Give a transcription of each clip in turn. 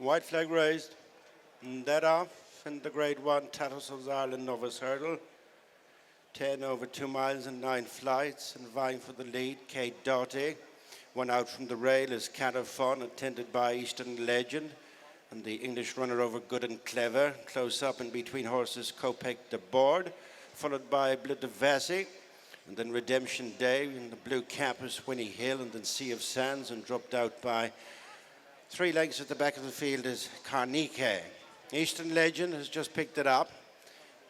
White flag raised. And that off in the Grade 1 Tattersalls Ireland Novice Hurdle. 10 over 2 miles and 9 flights, and vying for the lead, Kate Doughty. One out from the rail is Cat of Fun, attended by Eastern Legend. And the English runner over Good and Clever. Close up in between horses, Kopek Des Bordes, followed by Bleu de Vassy. And then Redemption Day, in the blue cap is Winnie Hill, and then Sea of Sands, and dropped out by 3 lengths at the back of the field is Karniquet. Eastern Legend has just picked it up,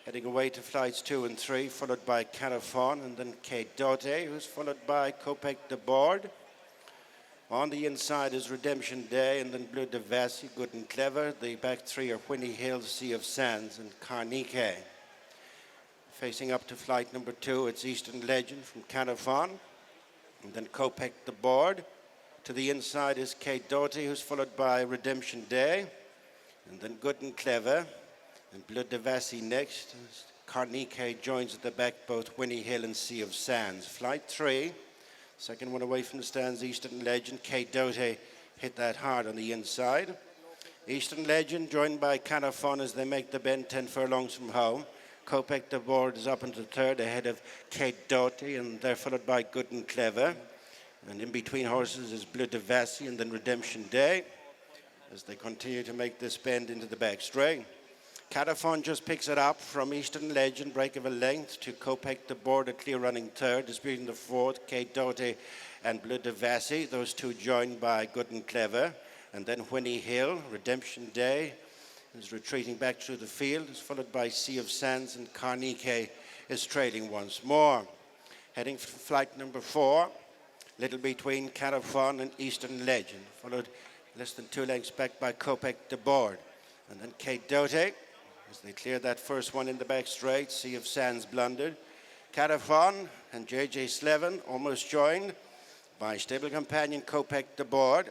heading away to flights 2 and 3, followed by Cat of Fun, and then Kate Doughty, who's followed by Kopek Des Bordes. On the inside is Redemption Day, and then Bleu de Vassy, Good and Clever. The back 3 are Winnie Hill, Sea of Sands, and Karniquet. Facing up to flight number 2, it's Eastern Legend from Cat of Fun, and then Kopek Des Bordes. To the inside is Kate Doughty, who's followed by Redemption Day, and then Good and Clever, and Bleu de Vassy next. Karniquet joins at the back, both Winnie Hill and Sea of Sands. Flight 3, second one away from the stands, Eastern Legend. Kate Doughty hit that hard on the inside. Eastern Legend joined by Cat of Fun as they make the bend 10 furlongs from home. Kopek Des Bordes is up into third ahead of Kate Doughty, and they're followed by Good and Clever. And in between horses is Bleu de Vassy and then Redemption Day as they continue to make this bend into the back straight. Cat of Fun just picks it up from Eastern Legend, break of a length, to Kopek Des Bordes, a clear running third, disputing the fourth, Kate Doughty and Bleu de Vassy. Those two joined by Good and Clever. And then Winnie Hill, Redemption Day, is retreating back through the field, is followed by Sea of Sands, and Karniquet is trailing once more. Heading for flight number 4, little between Cat of Fun and Eastern Legend, followed less than 2 lengths back by Kopek Des Bordes. And then Kate Doughty, as they clear that first one in the back straight, Sea of Sands blundered. Cat of Fun and JJ Slevin almost joined by stable companion Kopek Des Bordes.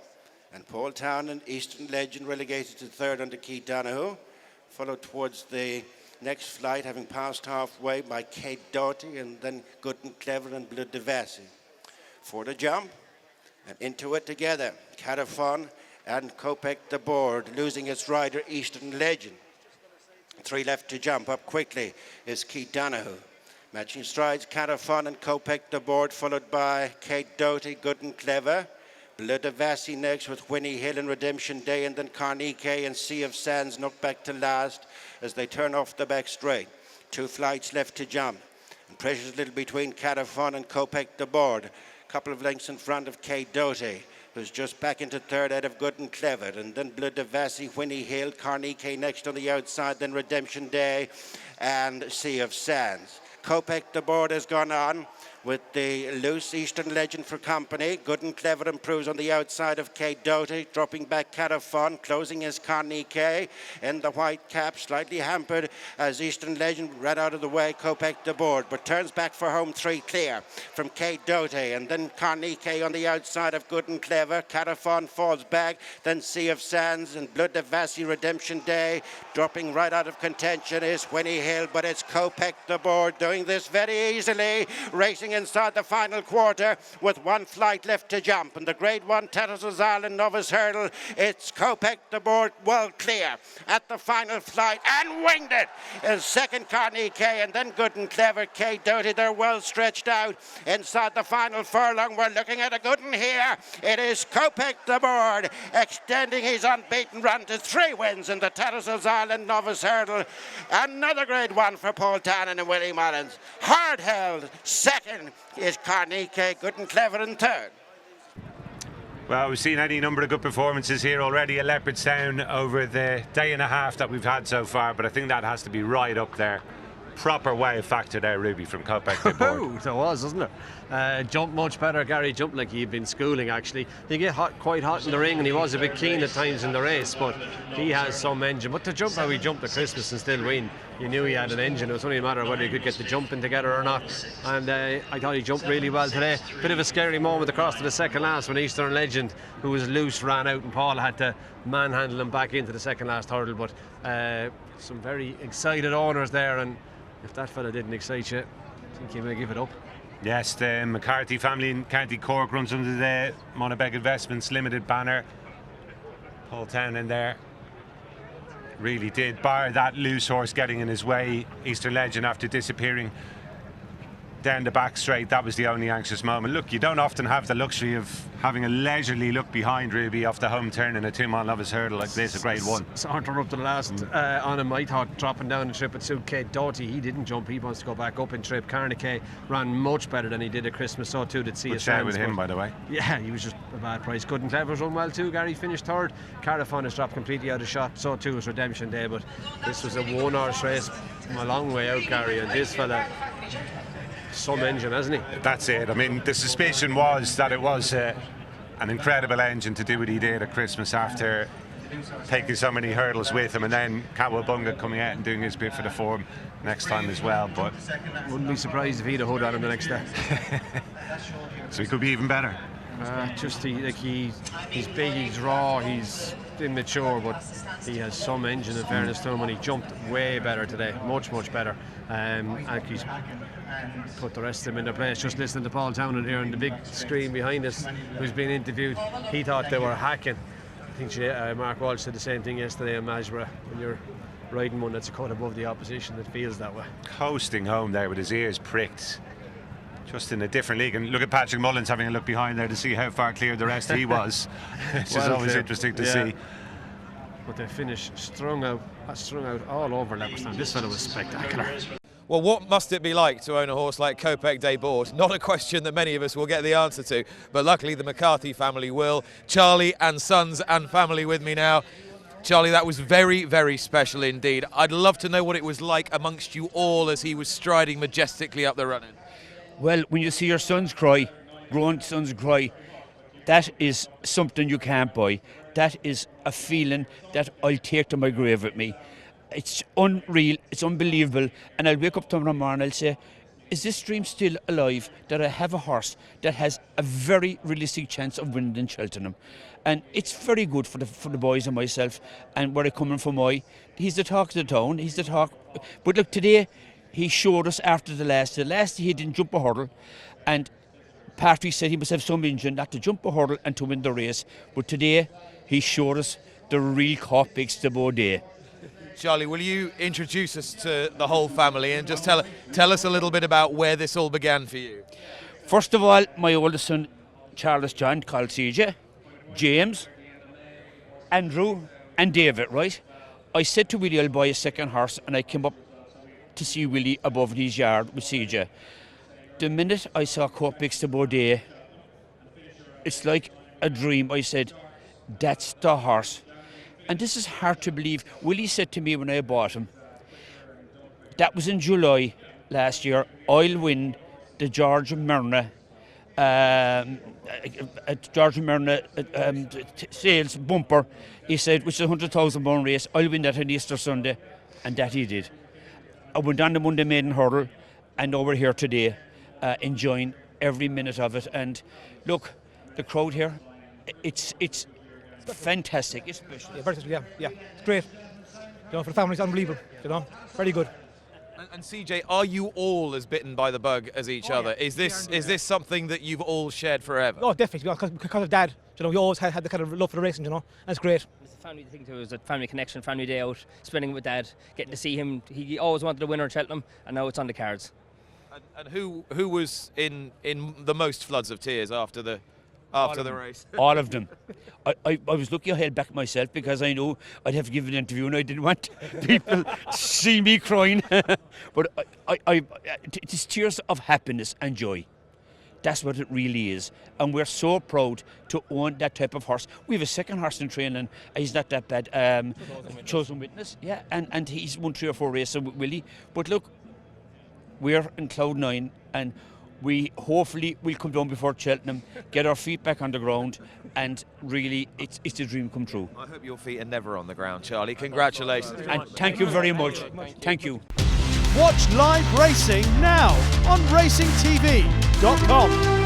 And Paul Townend, Eastern Legend, relegated to third under Keith Donoghue, followed towards the next flight, having passed halfway, by Kate Doughty, and then Good and Clever and Bleu de Vassy. For the jump, and into it together, Cat of Fun and Kopek Des Bordes, losing its rider, Eastern Legend. 3 left to jump. Up quickly is Keith Donoghue. Matching strides, Cat of Fun and Kopek Des Bordes, followed by Kate Doughty, Good and Clever. Bleu de Vassy next with Winnie Hill and Redemption Day, and then Karniquet and Sea of Sands knocked back to last as they turn off the back straight. 2 flights left to jump. And pressure's a little between Cat of Fun and Kopek Des Bordes. A couple of lengths in front of Kate Doughty, who's just back into third out of Good and Clever. And then Bleu de Vassy, Winnie Hill, Karniquet next on the outside, then Redemption Day and Sea of Sands. Kopek Des Bordes has gone on with the loose Eastern Legend for company. Good and Clever improves on the outside of Kate Doughty, dropping back Cat of Fun, closing is Karniquet in the white cap, slightly hampered as Eastern Legend ran out of the way, Kopek Des Bordes, but turns back for home 3 clear from Kate Doughty, and then Karniquet on the outside of Good and Clever. Cat of Fun falls back, then Sea of Sands and Bleu de Vassy, Redemption Day. Dropping right out of contention is Winnie Hill, but it's Kopek Des Bordes doing this very easily, racing inside the final quarter with 1 flight left to jump. And the Grade 1 Tattersalls Ireland Novice Hurdle, it's Kopek Des Bordes well clear at the final flight and winged it. Is second Karniquet, and then Good and Clever, Kate Doughty. They're well stretched out inside the final furlong. We're looking at a good one here. It is Kopek Des Bordes extending his unbeaten run to 3 wins in the Tattersalls Ireland Novice Hurdle. Another Grade 1 for Paul Townend and Willie Mullins. Hard held second is Karniquet, Good and Clever in third. Well, we've seen any number of good performances here already at Leopardstown over the day and a half that we've had so far, but I think that has to be right up there. Proper wave factor there, Ruby, from Kopek Des Bordes. There was, wasn't it? Jumped much better. Gary jumped like he'd been schooling, actually. He get quite hot in the ring, and he was a bit keen at times in the race, but he has some engine. But to jump how he jumped at Christmas and still win, you knew he had an engine. It was only a matter of whether he could get the jumping together or not. And I thought he jumped really well today. Bit of a scary moment across to the second last when Eastern Legend, who was loose, ran out, and Paul had to manhandle him back into the second last hurdle. But some very excited owners there, and if that fella didn't excite you, I think you may give it up. Yes, the McCarthy family in County Cork runs under the Monabeg Investments Limited banner. Paul Townend there Really did, bar that loose horse getting in his way. Eastern Legend, after disappearing down the back straight, that was the only anxious moment. Look, you don't often have the luxury of having a leisurely look behind Ruby off the home turn in a 2-mile novice hurdle like this, a grade 1. Sauntered up to the last on him. I thought dropping down the trip at Supreme Doughty, he didn't jump, he wants to go back up in trip. Karniquet ran much better than he did at Christmas, so too did see Good shout with him, by the way. Yeah, he was just a bad price. Good and Clever's run well too, Gary finished third. Carafon has dropped completely out of shot, so too was Redemption Day, but this was a 1 horse race from a long way out, Gary, and this fella, some engine, hasn't he? That's it. I mean, the suspicion was that it was an incredible engine to do what he did at Christmas after taking so many hurdles with him, and then Cowabunga coming out and doing his bit for the form next time as well. But wouldn't be surprised if he'd a hood on him the next day. So he could be even better. He's big, he's raw, he's immature, but he has some engine in fairness to him, and he jumped way better today, much better. And he's put the rest of them into place. Just listening to Paul Townend here on the big screen behind us, who's being interviewed, he thought they were hacking. I think Mark Walsh said the same thing yesterday in Masborough. When you're riding one that's a cut above the opposition, it feels that way. Coasting home there with his ears pricked, just in a different league. And look at Patrick Mullins having a look behind there to see how far clear the rest he was. It's just always interesting to see. But they finished strung out all over Leopardstown. This fellow was spectacular. Well, what must it be like to own a horse like Kopek Des Bordes? Not a question that many of us will get the answer to, but luckily the McCarthy family will. Charlie and sons and family with me now. Charlie, that was very, very special indeed. I'd love to know what it was like amongst you all as he was striding majestically up the running. Well, when you see your sons cry, grown sons cry, that is something you can't buy. That is a feeling that I'll take to my grave with me. It's unreal, it's unbelievable, and I'll wake up tomorrow morning and I'll say, is this dream still alive, that I have a horse that has a very realistic chance of winning in Cheltenham? And it's very good for the boys and myself, and where I'm coming from, he's the talk of the town, he's the talk. But look, today he showed us after the last day he didn't jump a hurdle, and Patrick said he must have some engine not to jump a hurdle and to win the race. But today he showed us the real Kopek Des Bordes. Charlie, will you introduce us to the whole family and just tell us a little bit about where this all began for you? First of all, my oldest son, Charles John, called CJ, James, Andrew and David, right? I said to Willie I'll buy a second horse, and I came up to see Willie above in his yard with CJ. The minute I saw Kopek Des Bordes, it's like a dream. I said, that's the horse. And this is hard to believe. Willie said to me when I bought him, that was in July last year, I'll win the George Myrna sales bumper. He said, which is a £100,000 race, I'll win that on Easter Sunday. And that he did. I went on the Monday Maiden Hurdle, and over here today, enjoying every minute of it. And look, the crowd here, it's fantastic. It's special. Yeah, very special. Yeah, it's great. For the family, it's unbelievable. Very good. And CJ, are you all as bitten by the bug as each other? Yeah. Is this something that you've all shared forever? Oh, definitely. Because of Dad, we always had the kind of love for the racing. That's great. It's a family thing too. It was a family connection, family day out, spending it with Dad, getting to see him. He always wanted a winner at Cheltenham, and now it's on the cards. And who was in the most floods of tears after the race? All of them. I was lucky I held back myself because I know I'd have to give an interview and I didn't want people to see me crying. But it is tears of happiness and joy. That's what it really is. And we're so proud to own that type of horse. We have a second horse in training. He's not that bad. Chosen Witness, yeah. And he's won 3 or 4 races with Willie. But look, we're in cloud 9, and we hopefully will come down before Cheltenham, get our feet back on the ground, and really it's a dream come true. I hope your feet are never on the ground, Charlie. Congratulations. And thank you very much. Thank you. Watch live racing now on racingtv.com.